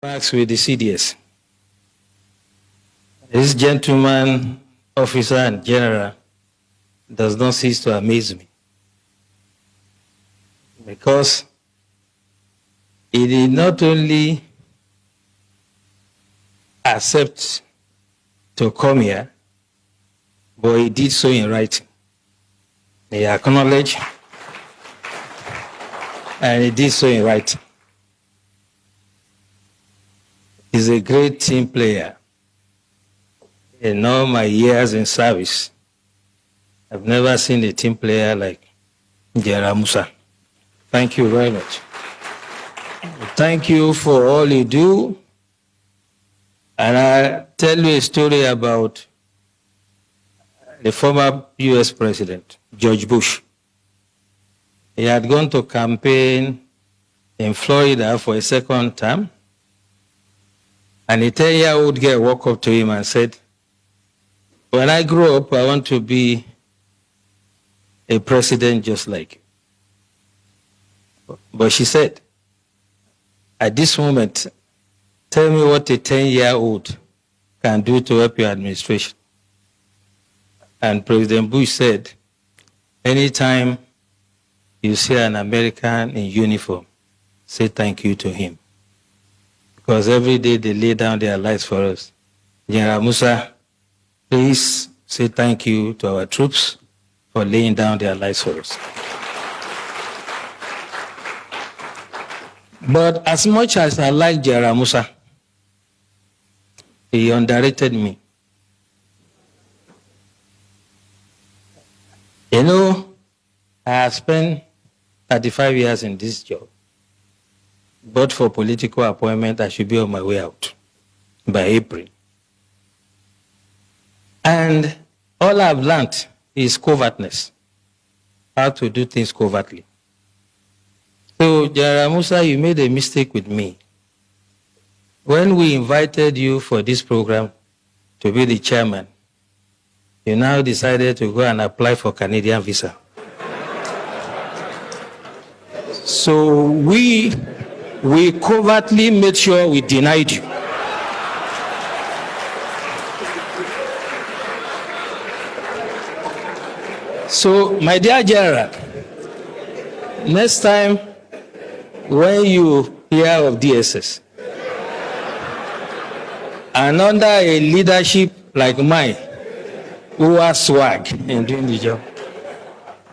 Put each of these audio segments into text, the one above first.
Barracks with the CDS. This gentleman, officer and general, does not cease to amaze me. Because he did not only accept to come here, but he did so in writing. He acknowledged, and he did so in writing. He's a great team player. In all my years in service, I've never seen a team player like General Musa. Thank you very much. Thank you for all you do. And I'll tell you a story about the former US President, George Bush. He had gone to campaign in Florida for a second term, and a 10-year-old girl walked up to him and said, when I grow up, I want to be a president just like you. But she said, at this moment, tell me what a 10-year-old can do to help your administration. And President Bush said, anytime you see an American in uniform, say thank you to him. Because every day they lay down their lives for us. General Musa, please say thank you to our troops for laying down their lives for us. But as much as I like General Musa, he underrated me. You know, I have spent 35 years in this job. But for political appointment, I should be on my way out by April. And all I've learned is covertness, how to do things covertly. So, General Musa, you made a mistake with me. When we invited you for this program to be the chairman, you now decided to go and apply for Canadian visa. So we covertly made sure we denied you. So, my dear General, next time when you hear of DSS, and under a leadership like mine, who has swag in doing the job,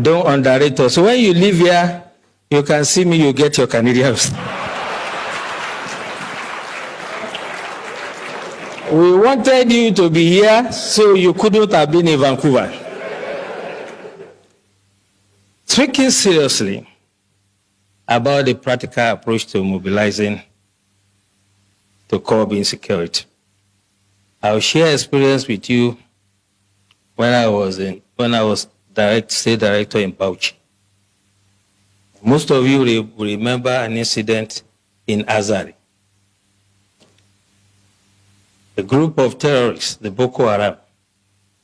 don't underrate us. So when you live here, you can see me, you get your Canadians. We wanted you to be here, so you couldn't have been in Vancouver. Speaking seriously about the practical approach to mobilizing to curb insecurity, I'll share experience with you when I was state director in Bauchi. Most of you will remember an incident in Azari. A group of terrorists, the Boko Haram,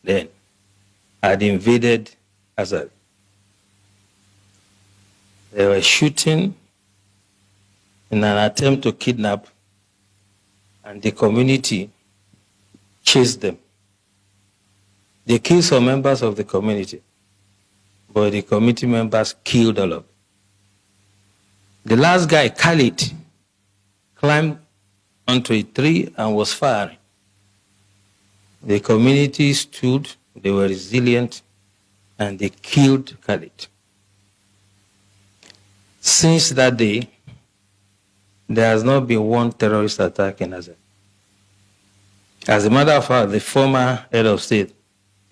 then had invaded Azari. They were shooting in an attempt to kidnap, and the community chased them. They killed some members of the community, but the community members killed all of them. The last guy, Khalid, climbed onto a tree and was firing. The community stood, they were resilient, and they killed Khalid. Since that day, there has not been one terrorist attack in Azari. As a matter of fact, the former head of state,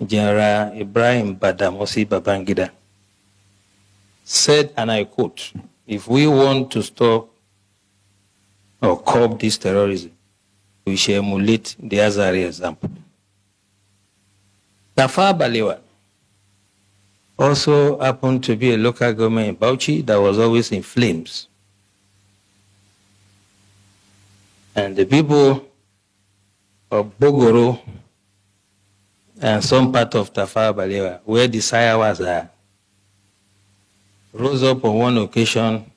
General Ibrahim Badamasi Babangida, said, and I quote, if we want to stop or curb this terrorism, we shall emulate the Azari example. Tafawa Balewa also happened to be a local government in Bauchi that was always in flames. And the people of Bogoro and some part of Tafawa Balewa, where the Sayawas are, rose up on one occasion.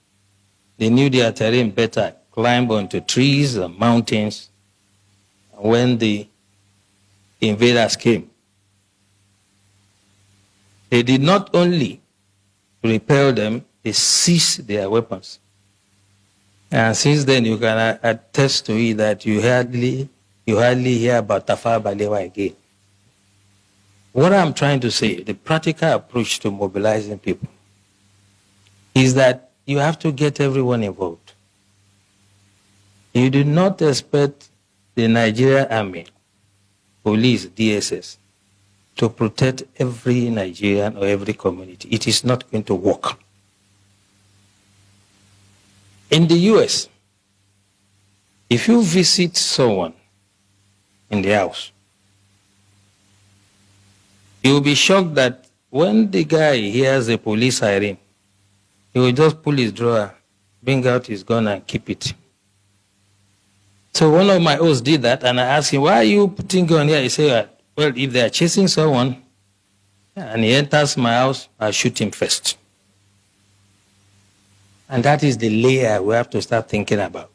They knew their terrain better climb onto trees and mountains. When the invaders came, they did not only repel them, they seized their weapons. And since then, you can attest to it that you hardly hear about Tafawa Balewa again. What I'm trying to say, the practical approach to mobilizing people is that you have to get everyone involved. You do not expect the Nigerian Army, police, DSS, to protect every Nigerian or every community. It is not going to work. In the US, if you visit someone in the house, you will be shocked that when the guy hears a police siren, he will just pull his drawer, bring out his gun and keep it. So one of my hosts did that, and I asked him, why are you putting gun here? He said, well, if they are chasing someone and he enters my house, I'll shoot him first. And that is the layer we have to start thinking about.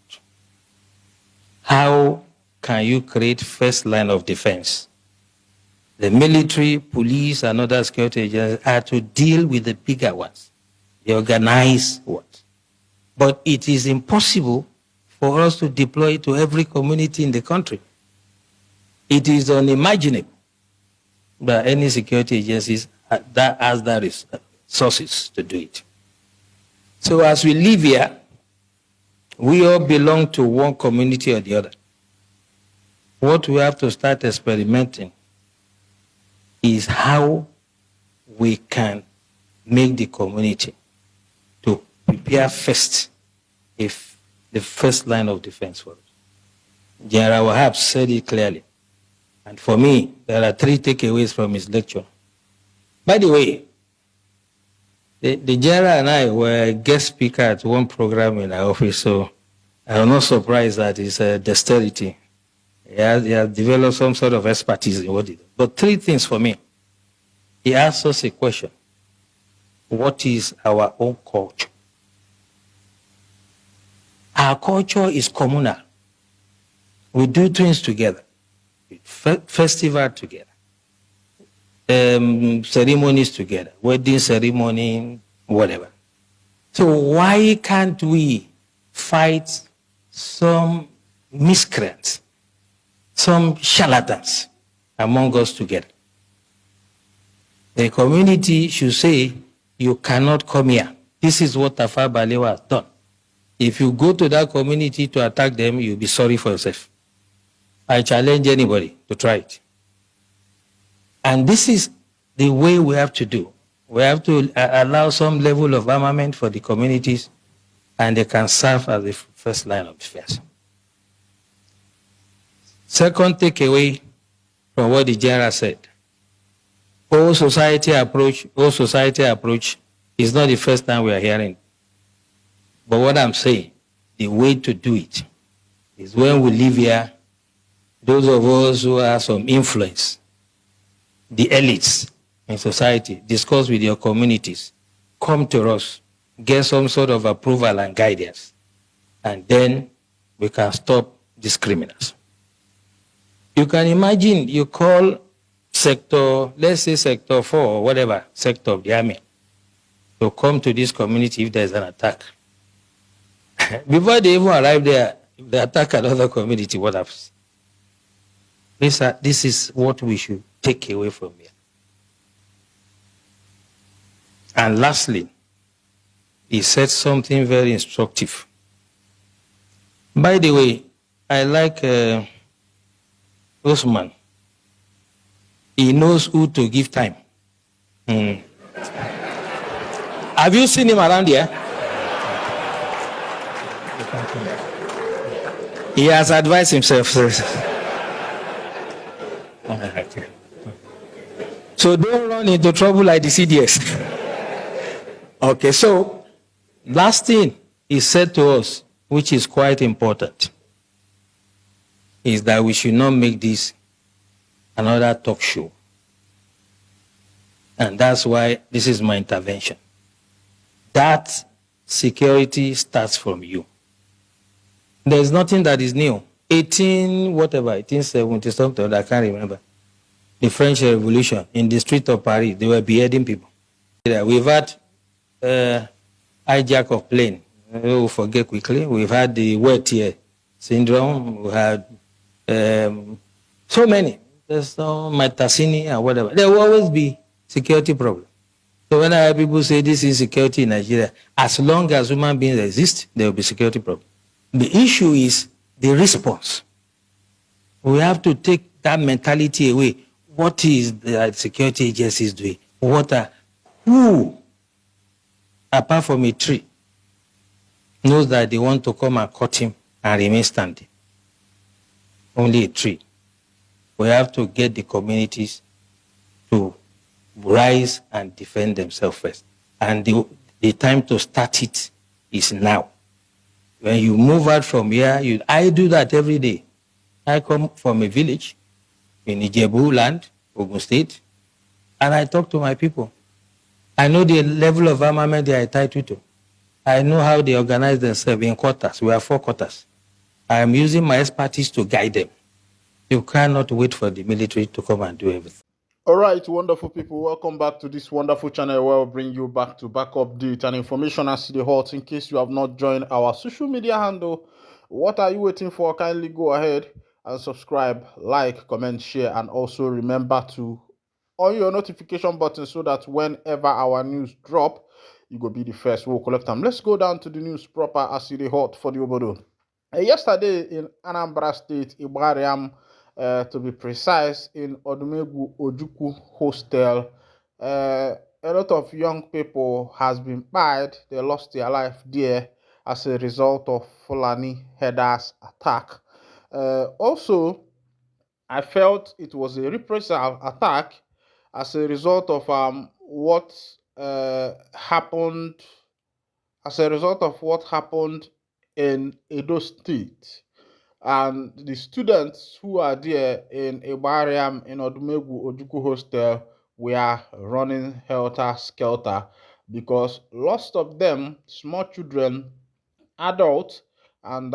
How can you create first line of defense? The military, police, and other security agencies are to deal with the bigger ones, the organized ones. But it is impossible for us to deploy it to every community in the country. It is unimaginable that any security agencies that has the resources to do it. So as we live here, we all belong to one community or the other. What we have to start experimenting is how we can make the community to prepare first if the first line of defense for us. General Wahab said it clearly. And for me, there are 3 takeaways from his lecture. By the way, the general and I were guest speaker at one program in our office, so I'm not surprised that his dexterity. He has developed some sort of expertise in what he does. But 3 things for me. He asked us a question. What is our own culture? Our culture is communal. We do things together. Festival together. Ceremonies together. Wedding ceremony, whatever. So why can't we fight some miscreants, some charlatans among us together? The community should say, you cannot come here. This is what Tafawa Balewa has done. If you go to that community to attack them, you'll be sorry for yourself. I challenge anybody to try it. And this is the way we have to do. We have to allow some level of armament for the communities, and they can serve as the first line of defense. Second takeaway from what the general said. Whole society approach is not the first time we are hearing. But what I'm saying, the way to do it is when we live here, those of us who have some influence, the elites in society, discuss with your communities, come to us, get some sort of approval and guidance, and then we can stop these criminals. You can imagine you call sector, let's say sector 4 or whatever, sector of the army, to come to this community if there's an attack. Before they even arrive there, if they attack another community, what happens? This is what we should take away from here. And lastly, he said something very instructive. By the way, I like Osman. He knows who to give time. Have you seen him around here? He has advised himself. So don't run into trouble like the CDS. Okay, so last thing he said to us, which is quite important, is that we should not make this another talk show. And that's why this is my intervention. That security starts from you. There's nothing that is new. 1870 something, I can't remember. The French Revolution in the street of Paris, they were beheading people. We've had hijack of plane. We'll forget quickly. We've had the wet ear syndrome. We had so many. There's no Matasini and whatever. There will always be security problems. So when I hear people say this is security in Nigeria, as long as human beings exist, there will be security problems. The issue is the response. We have to take that mentality away. What is the security agencies doing? Who, apart from a tree, knows that they want to come and cut him and remain standing? Only a tree. We have to get the communities to rise and defend themselves first. And the time to start it is now. When you move out from here, I do that every day. I come from a village in Ijebu land, Ogun State, and I talk to my people. I know the level of armament they are entitled to. I know how they organize themselves in quarters. We have 4 quarters. I am using my expertise to guide them. You cannot wait for the military to come and do everything. All right, wonderful people. Welcome back to this wonderful channel where we'll bring you back update and information as the hot. In case you have not joined our social media handle, what are you waiting for? Kindly go ahead and subscribe, like, comment, share, and also remember to on your notification button so that whenever our news drop, you go be the first. We'll collect them. Let's go down to the news proper as the hot for the Obodo. Yesterday in Anambra State, Ibrahim, to be precise, in Odumegwu Ojukwu Hostel, a lot of young people has been buried. They lost their life there as a result of Fulani headers attack. Also, I felt it was a reprisal attack as a result of what happened. As a result of what happened in Edo State. And the students who are there in Ibariam in Odumegwu Ojukwu Hostel were running helter-skelter because lots of them, small children, adults, and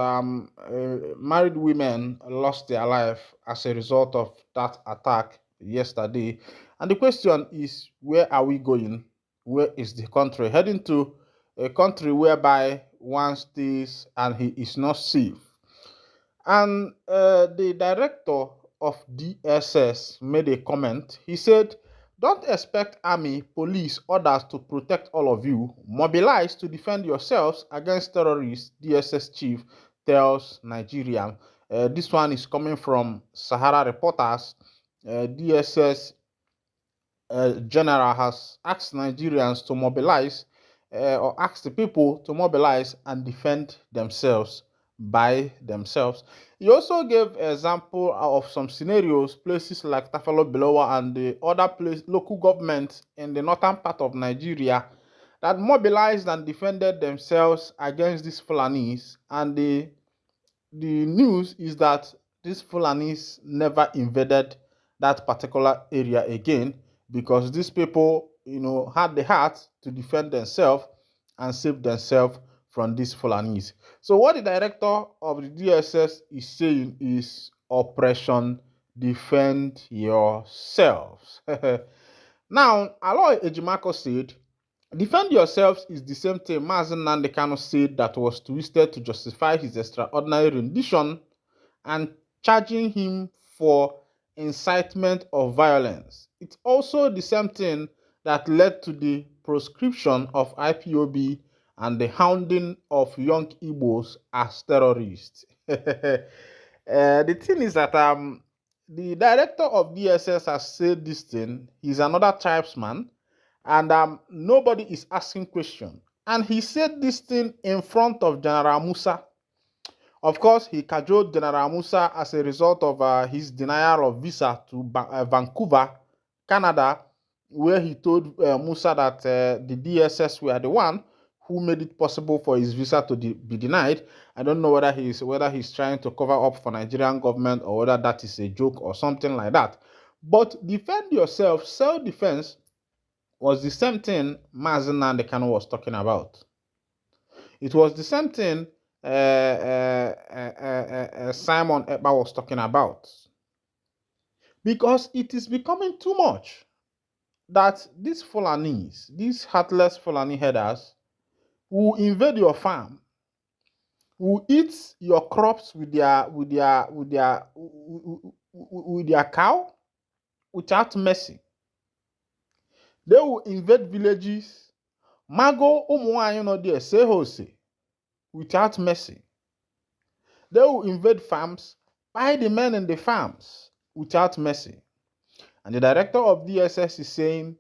married women lost their life as a result of that attack yesterday. And the question is, where are we going? Where is the country heading to? A country whereby one stays and he is not safe. And the director of DSS made a comment. He said, "Don't expect army, police, others to protect all of you. Mobilize to defend yourselves against terrorists," DSS chief tells Nigerian. This one is coming from Sahara Reporters. DSS general has asked Nigerians to mobilize or asked the people to mobilize and defend themselves by themselves. He also gave example of some scenarios, places like Tafalo Belowa and the other local governments in the northern part of Nigeria that mobilized and defended themselves against these Fulanis. And the news is that these Fulanis never invaded that particular area again, because these people, had the heart to defend themselves and save themselves from these Fulanis. So what the director of the DSS is saying is Operation Defend Yourselves. Now, Aloy Ejimako said, "Defend yourselves is the same thing Mazen Nnamdi Kanu said that was twisted to justify his extraordinary rendition and charging him for incitement of violence. It's also the same thing that led to the proscription of IPOB and the hounding of young Igbos as terrorists." The thing is that the director of DSS has said this thing. He's another tribesman, and nobody is asking question. And he said this thing in front of General Musa. Of course, he cajoled General Musa as a result of his denial of visa to Vancouver, Canada, where he told Musa that the DSS were the one who made it possible for his visa to be denied. I don't know whether he's trying to cover up for Nigerian government or whether that is a joke or something like that. But defend yourself, self-defense, was the same thing Mazen Nnamdi Kanu was talking about. It was the same thing Simon Ekpa was talking about. Because it is becoming too much that these Fulanis, these heartless Fulani headers, will invade your farm, will eat your crops with their cow without mercy. They will invade villages, mago ụmụnwaanyị nọ there say hose without mercy. They will invade farms, buy the men in the farms without mercy. And the director of DSS is saying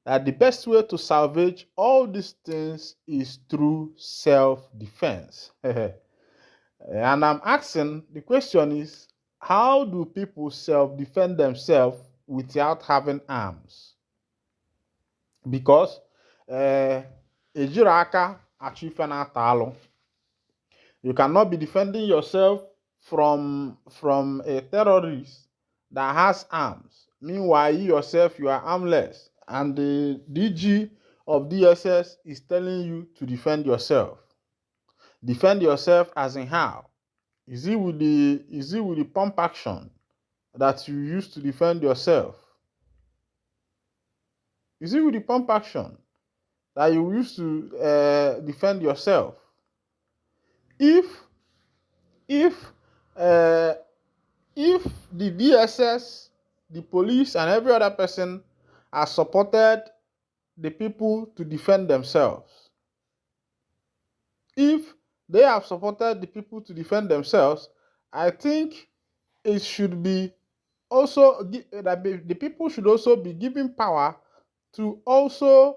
that the best way to salvage all these things is through self-defense. And I'm asking, the question is, how do people self-defend themselves without having arms? Because ejiri aka achụ ife na-ata alụ. You cannot be defending yourself from a terrorist that has arms. Meanwhile, you yourself, you are armless. And the DG of DSS is telling you to defend yourself. Defend yourself as in how? Is it with the pump action that you use to defend yourself? Is it with the pump action that you use to defend yourself? If the DSS, the police, and every other person has supported the people to defend themselves, if they have supported the people to defend themselves, I think it should be also that the people should also be given power to also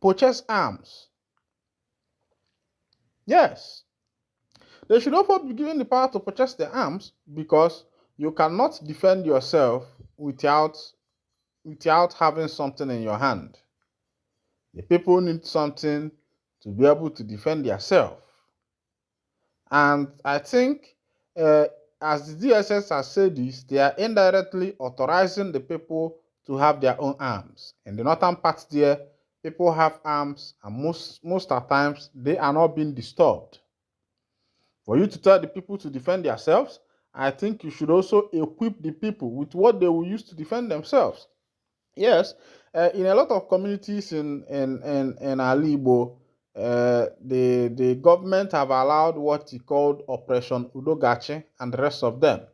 purchase arms. Yes, they should also be given the power to purchase the arms, because you cannot defend yourself without having something in your hand. The people need something to be able to defend themselves. And I think as the DSS has said this, they are indirectly authorizing the people to have their own arms. In the northern part there, people have arms, and most of times they are not being disturbed. For you to tell the people to defend themselves, I think you should also equip the people with what they will use to defend themselves. Yes, in a lot of communities in Alibo, the government have allowed what he called Operation Udogachi and the rest of them.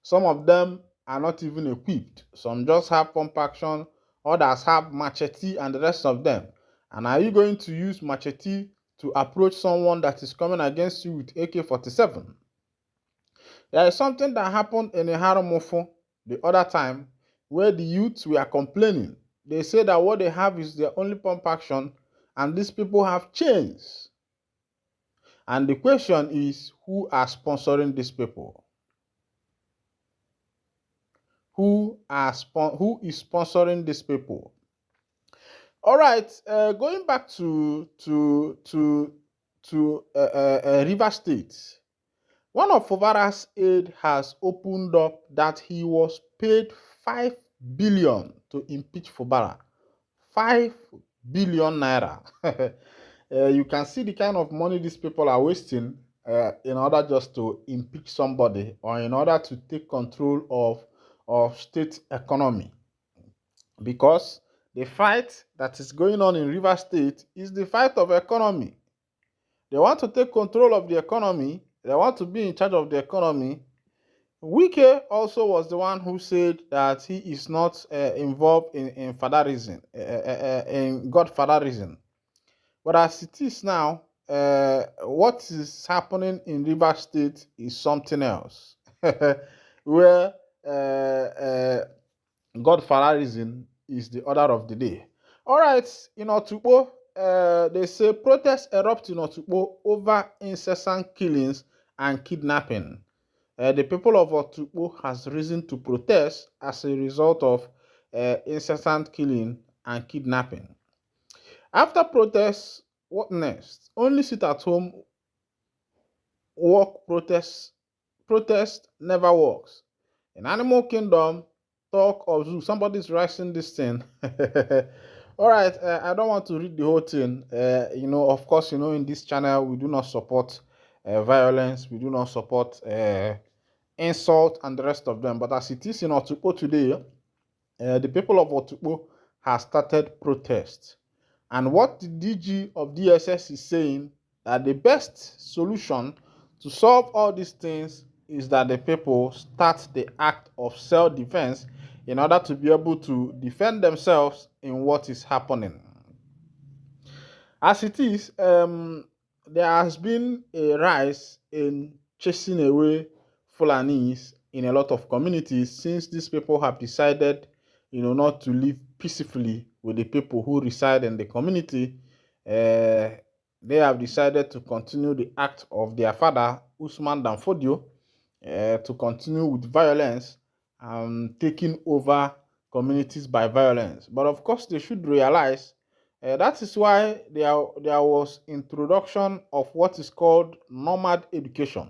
Some of them are not even equipped. Some just have pump action, others have machete and the rest of them. And are you going to use machete to approach someone that is coming against you with AK-47? There is something that happened in Iharomofo the other time where the youths were complaining. They say that what they have is their only pump action, and these people have chains. And the question is, who are sponsoring these people? Who is sponsoring these people? All right, going back to River State. One of Fubara's aide has opened up that he was paid 5 billion to impeach Fubara. 5 billion naira. You can see the kind of money these people are wasting in order just to impeach somebody, or in order to take control of state economy. Because the fight that is going on in River State is the fight of economy. They want to take control of the economy. They want to be in charge of the economy. Wike also was the one who said that he is not involved in fatherism, in godfatherism. But as it is now, what is happening in River State is something else, where godfatherism is the order of the day. All right, in Otukpo, they say protests erupt in Otukpo over incessant killings and kidnapping. The people of Otukpo has risen to protest as a result of incessant killing and kidnapping. After protests, what next? Only sit at home, work, protest never works. In Animal Kingdom, talk of Zuuu, somebody's writing this thing. All right, I don't want to read the whole thing. Of course, in this channel we do not support violence. We do not support insult and the rest of them. But as it is in Otukpo today, the people of Otukpo have started protests. And what the DG of DSS is saying that the best solution to solve all these things is that the people start the act of self-defense in order to be able to defend themselves in what is happening. As it is, there has been a rise in chasing away Fulanis in a lot of communities since these people have decided, not to live peacefully with the people who reside in the community. They have decided to continue the act of their father, Usman Danfodio, to continue with violence and taking over communities by violence. But of course, they should realize that is why there was introduction of what is called nomad education.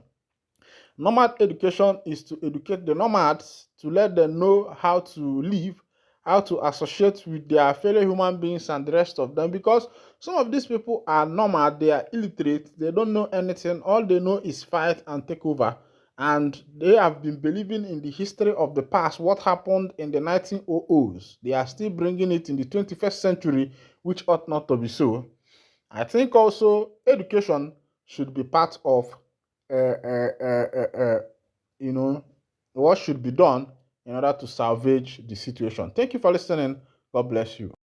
Nomad education is to educate the nomads to let them know how to live, how to associate with their fellow human beings and the rest of them, because some of these people are nomad, they are illiterate, they don't know anything, all they know is fight and take over. And they have been believing in the history of the past, what happened in the 1900s. They are still bringing it in the 21st century, which ought not to be so. I think also education should be part of, uh, uh, uh, uh, what should be done in order to salvage the situation. Thank you for listening. God bless you.